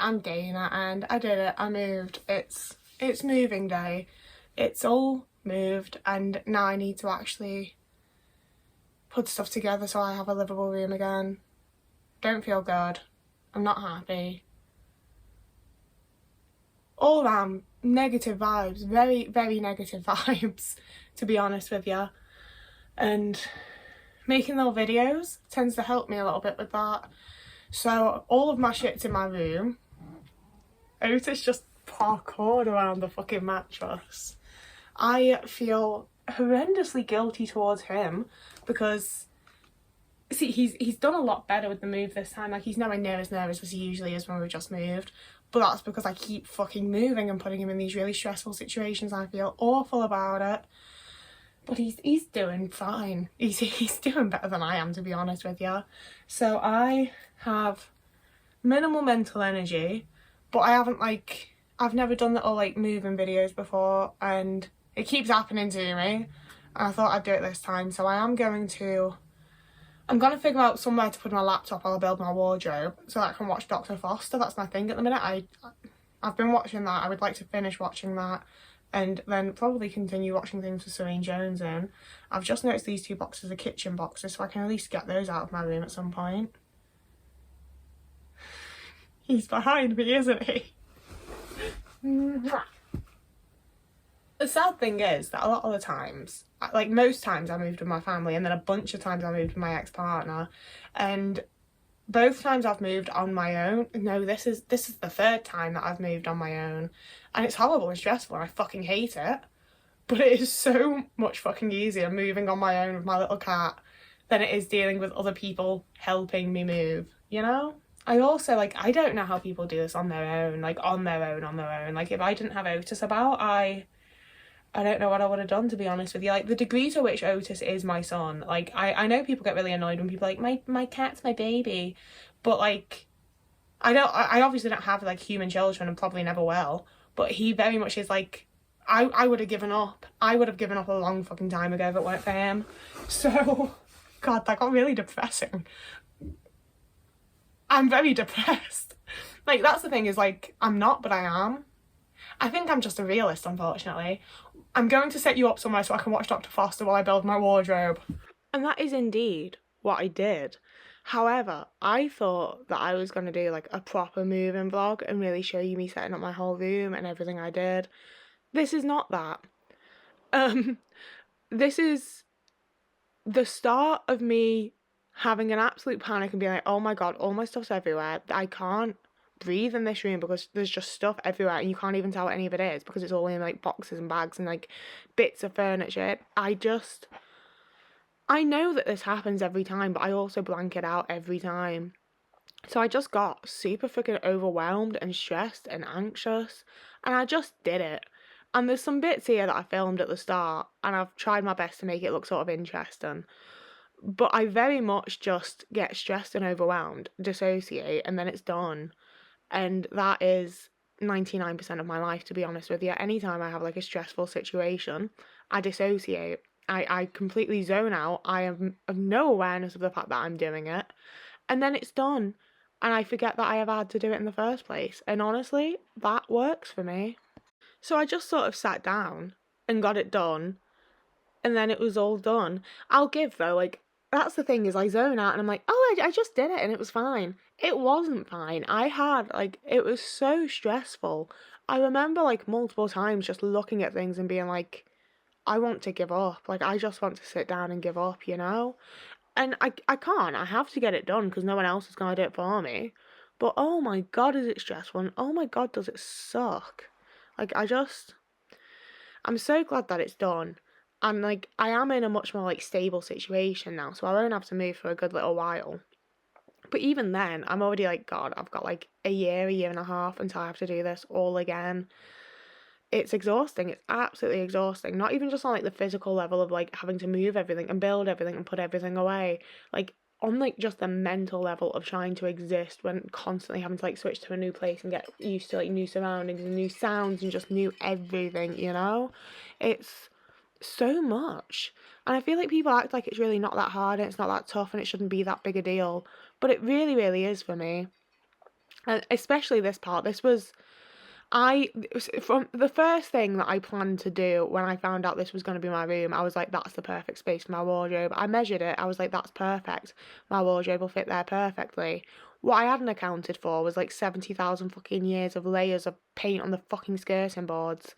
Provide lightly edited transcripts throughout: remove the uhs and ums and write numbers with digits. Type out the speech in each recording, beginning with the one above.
I'm Dana and I did it. I moved. It's moving day. It's all moved and now I need to actually put stuff together so I have a livable room again. Don't feel good. I'm not happy. All around negative vibes, very, very negative vibes, to be honest with you. And making little videos tends to help me a little bit with that. So all of my shit's in my room. Otis just parkoured around the fucking mattress. I feel horrendously guilty towards him because, see, he's done a lot better with the move this time. Like, he's nowhere near as nervous as he usually is when we just moved. But that's because I keep fucking moving and putting him in these really stressful situations. I feel awful about it. But he's doing fine. He's doing better than I am, to be honest with you. So I have minimal mental energy, but I haven't, like, I've never done little, like, moving videos before, and it keeps happening to me. And I thought I'd do it this time, so I'm going to figure out somewhere to put my laptop while I build my wardrobe so that I can watch Dr. Foster. That's my thing at the minute. I've been watching that. I would like to finish watching that and then probably continue watching things with Serene Jones in. I've just noticed these two boxes are kitchen boxes, so I can at least get those out of my room at some point. He's behind me, isn't he? The sad thing is that a lot of the times, like most times, I moved with my family, and then a bunch of times I moved with my ex-partner, and both times I've moved on my own. No, this is the third time that I've moved on my own, and it's horrible and stressful and I fucking hate it, but it is so much fucking easier moving on my own with my little cat than it is dealing with other people helping me move, you know? I also, like, I don't know how people do this on their own, like, on their own. Like, if I didn't have Otis about, I don't know what I would have done, to be honest with you. Like, the degree to which Otis is my son, like, I know people get really annoyed when people are like, my cat's my baby, but, like, I obviously don't have, like, human children and probably never will, but he very much is, like, I would have given up. I would have given up a long fucking time ago if it weren't for him. So, God, that got really depressing. I'm very depressed. Like, that's the thing, is, like, I'm not, but I am. I think I'm just a realist, unfortunately. I'm going to set you up somewhere so I can watch Dr. Foster while I build my wardrobe. And that is indeed what I did. However, I thought that I was going to do, like, a proper moving vlog and really show you me setting up my whole room and everything I did. This is not that. This is the start of me having an absolute panic and being like, oh my God, all my stuff's everywhere. I can't breathe in this room because there's just stuff everywhere and you can't even tell what any of it is because it's all in, like, boxes and bags and, like, bits of furniture. I know that this happens every time, but I also blank it out every time. So I just got super freaking overwhelmed and stressed and anxious, and I just did it. And there's some bits here that I filmed at the start, and I've tried my best to make it look sort of interesting. But I very much just get stressed and overwhelmed, dissociate, and then it's done. And that is 99% of my life, to be honest with you. Anytime I have, like, a stressful situation, I dissociate. I completely zone out. I have no awareness of the fact that I'm doing it. And then it's done. And I forget that I have had to do it in the first place. And honestly, that works for me. So I just sort of sat down and got it done. And then it was all done. I'll give, though, like, that's the thing, is I zone out and I'm like, oh, I just did it and it was fine. It wasn't fine. It was so stressful. I remember, like, multiple times just looking at things and being like, I want to give up. Like, I just want to sit down and give up, you know? And I can't. I have to get it done because no one else is going to do it for me. But oh my God, is it stressful, and oh my God, does it suck. Like, I'm so glad that it's done. And, like, I am in a much more, like, stable situation now, so I won't have to move for a good little while. But even then, I'm already like, God, I've got, like, a year and a half until I have to do this all again. It's exhausting. It's absolutely exhausting. Not even just on, like, the physical level of, like, having to move everything and build everything and put everything away. Like, on, like, just the mental level of trying to exist when constantly having to, like, switch to a new place and get used to, like, new surroundings and new sounds and just new everything, you know? It's so much. And I feel like people act like it's really not that hard and it's not that tough and it shouldn't be that big a deal. But it really, really is for me. And especially this part, from the first thing that I planned to do when I found out this was going to be my room, I was like, that's the perfect space for my wardrobe. I measured it, I was like, that's perfect. My wardrobe will fit there perfectly. What I hadn't accounted for was like 70,000 fucking years of layers of paint on the fucking skirting boards.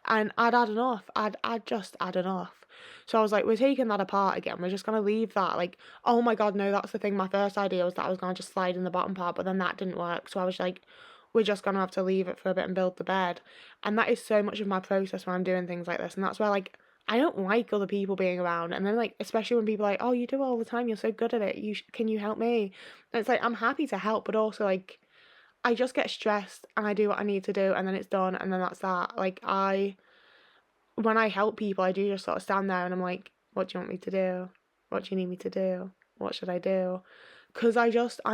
And I'd had enough. I'd just had enough. So I was like, we're taking that apart again. We're just gonna leave that. Like, oh my god, no, that's the thing. My first idea was that I was gonna just slide in the bottom part, but then that didn't work. So I was like, we're just gonna have to leave it for a bit and build the bed. And that is so much of my process when I'm doing things like this. And that's where like I don't like other people being around. And then like especially when people are like, oh, you do it all the time. You're so good at it. Can you help me? And it's like I'm happy to help, but also like I just get stressed and I do what I need to do and then it's done and then that's that. Like when I help people, I do just sort of stand there and I'm like, what do you want me to do? What do you need me to do? What should I do? Because I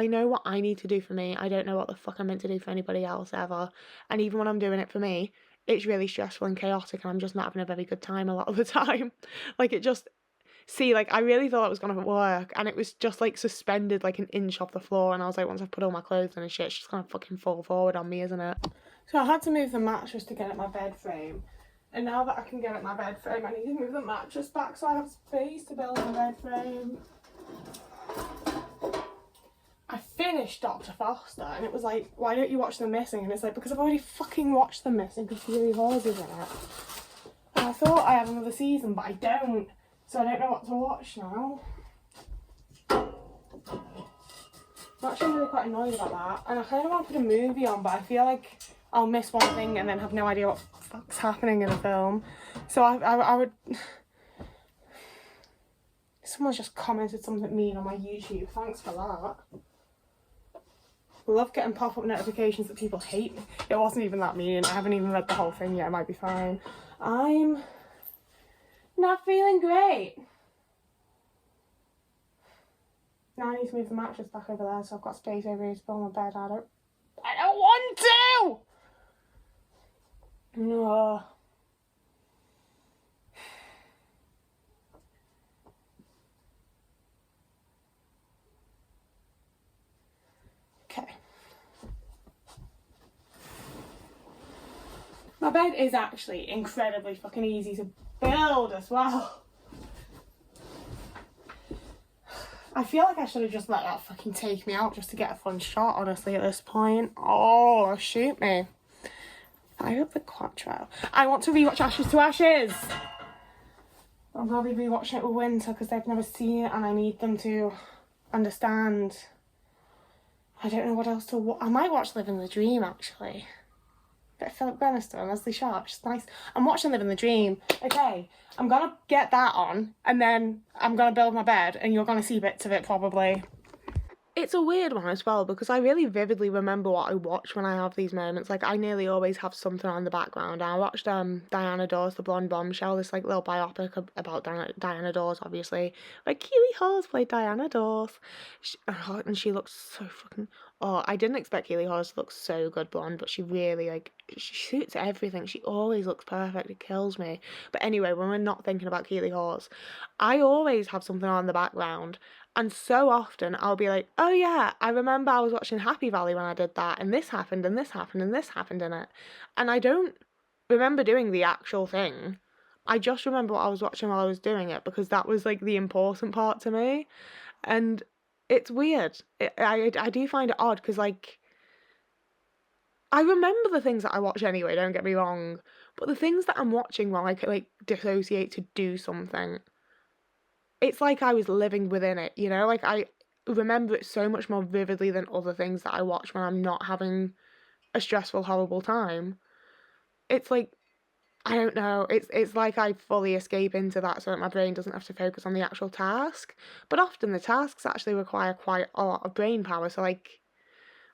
know what I need to do for me. I don't know what the fuck I'm meant to do for anybody else ever. And even when I'm doing it for me, it's really stressful and chaotic and I'm just not having a very good time a lot of the time. Like like I really thought it was going to work and it was just like suspended like an inch off the floor and I was like, once I've put all my clothes in and shit, it's just going to fucking fall forward on me, isn't it? So I had to move the mattress to get at my bed frame. And now that I can get at my bed frame, I need to move the mattress back so I have space to build my bed frame. I finished Dr. Foster and it was like, why don't you watch The Missing? And it's like, because I've already fucking watched The Missing because Keely Hawes is in it. And I thought I had another season, but I don't. So I don't know what to watch now. I'm actually really quite annoyed about that. And I kind of want to put a movie on, but I feel like I'll miss one thing and then have no idea what fuck's happening in the film. So I would... Someone's just commented something mean on my YouTube. Thanks for that. I love getting pop-up notifications that people hate me. It wasn't even that mean. I haven't even read the whole thing yet. It might be fine. I'm not feeling great. Now I need to move the mattress back over there so I've got space over here to build my bed. I don't want to! No. Okay. My bed is actually incredibly fucking easy to build as well. I feel like I should have just let that fucking take me out just to get a fun shot, honestly, at this point. Oh, shoot me. I hope the Quattro. I want to rewatch Ashes to Ashes. I'm probably rewatching it with Winter because they've never seen it and I need them to understand. I don't know what else to watch. I might watch Living the Dream, actually. Bit of Philip Bannister and Leslie Sharp, just nice. I'm watching Living the Dream. Okay, I'm gonna get that on and then I'm gonna build my bed and you're gonna see bits of it probably. It's a weird one as well because I really vividly remember what I watch when I have these moments. Like I nearly always have something on the background. I watched Diana Dawes, The Blonde Bombshell, this like little biopic about Diana Dawes, obviously. Like Keely Hawes played Diana Dawes, and she looks so fucking. Oh, I didn't expect Keely Hawes to look so good blonde, but she really she suits everything. She always looks perfect. It kills me. But anyway, when we're not thinking about Keely Hawes, I always have something on the background. And so often I'll be like, oh yeah, I remember I was watching Happy Valley when I did that, and this happened, and this happened, and this happened in it. And I don't remember doing the actual thing. I just remember what I was watching while I was doing it because that was like the important part to me. And it's weird. I do find it odd because like I remember the things that I watch anyway, don't get me wrong. But the things that I'm watching while I like dissociate to do something, it's like I was living within it, you know? Like I remember it so much more vividly than other things that I watch when I'm not having a stressful, horrible time. It's like I don't know. It's like I fully escape into that so that my brain doesn't have to focus on the actual task. But often the tasks actually require quite a lot of brain power. So like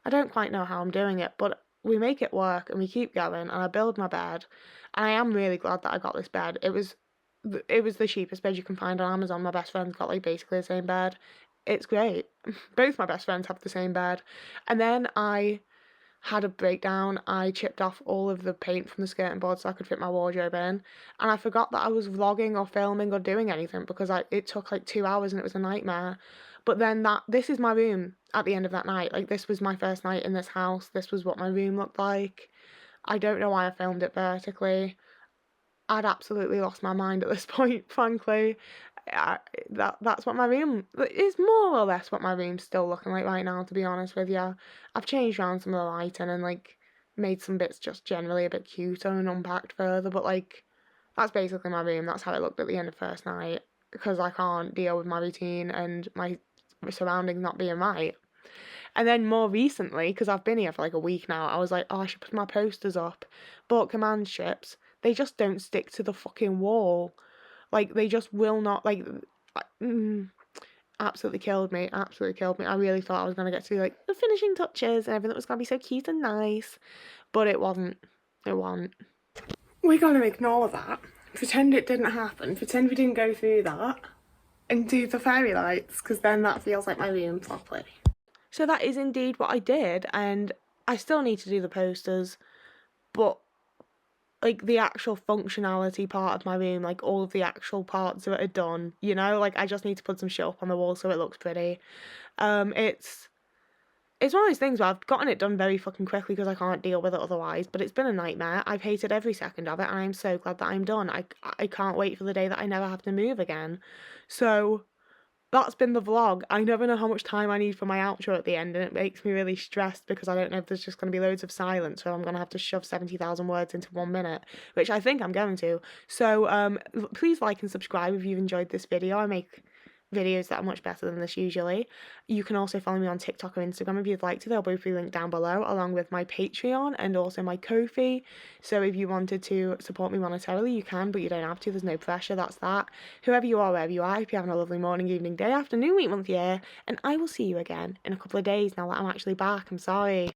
I don't quite know how I'm doing it, but we make it work and we keep going and I build my bed. And I am really glad that I got this bed. It was the cheapest bed you can find on Amazon. My best friend's got like basically the same bed. It's great. Both my best friends have the same bed. And then I had a breakdown. I chipped off all of the paint from the skirting board so I could fit my wardrobe in. And I forgot that I was vlogging or filming or doing anything because it took like 2 hours and it was a nightmare. But then this is my room at the end of that night. Like, this was my first night in this house. This was what my room looked like. I don't know why I filmed it vertically. I'd absolutely lost my mind at this point, frankly. That's what my room is, more or less what my room's still looking like right now, to be honest with you. I've changed around some of the lighting and like made some bits just generally a bit cuter and unpacked further, but like that's basically my room. That's how it looked at the end of first night, because I can't deal with my routine and my surroundings not being right. And then more recently, because I've been here for like a week now, I was like, oh, I should put my posters up. But command strips, they just don't stick to the fucking wall. Like, they just will not, like, absolutely killed me. Absolutely killed me. I really thought I was going to get to, like, the finishing touches and everything was going to be so cute and nice. But it wasn't. It wasn't. We're going to ignore that. Pretend it didn't happen. Pretend we didn't go through that. And do the fairy lights, because then that feels like my room properly. So that is indeed what I did, and I still need to do the posters, but like the actual functionality part of my room, like all of the actual parts of it are done, you know? Like I just need to put some shit up on the wall so it looks pretty. It's one of those things where I've gotten it done very fucking quickly because I can't deal with it otherwise, but it's been a nightmare. I've hated every second of it, and I'm so glad that I'm done. I can't wait for the day that I never have to move again. So that's been the vlog. I never know how much time I need for my outro at the end, and it makes me really stressed because I don't know if there's just going to be loads of silence or I'm going to have to shove 70,000 words into 1 minute, which I think I'm going to. So please like and subscribe if you've enjoyed this video. I make videos that are much better than this usually. You can also follow me on TikTok or Instagram if you'd like to. They'll both be linked down below, along with my Patreon and also my Ko-fi. So if you wanted to support me monetarily, you can, but you don't have to. There's no pressure. That's that. Whoever you are, wherever you are, I hope you're having a lovely morning, evening, day, afternoon, week, month, year, and I will see you again in a couple of days now that I'm actually back. I'm sorry.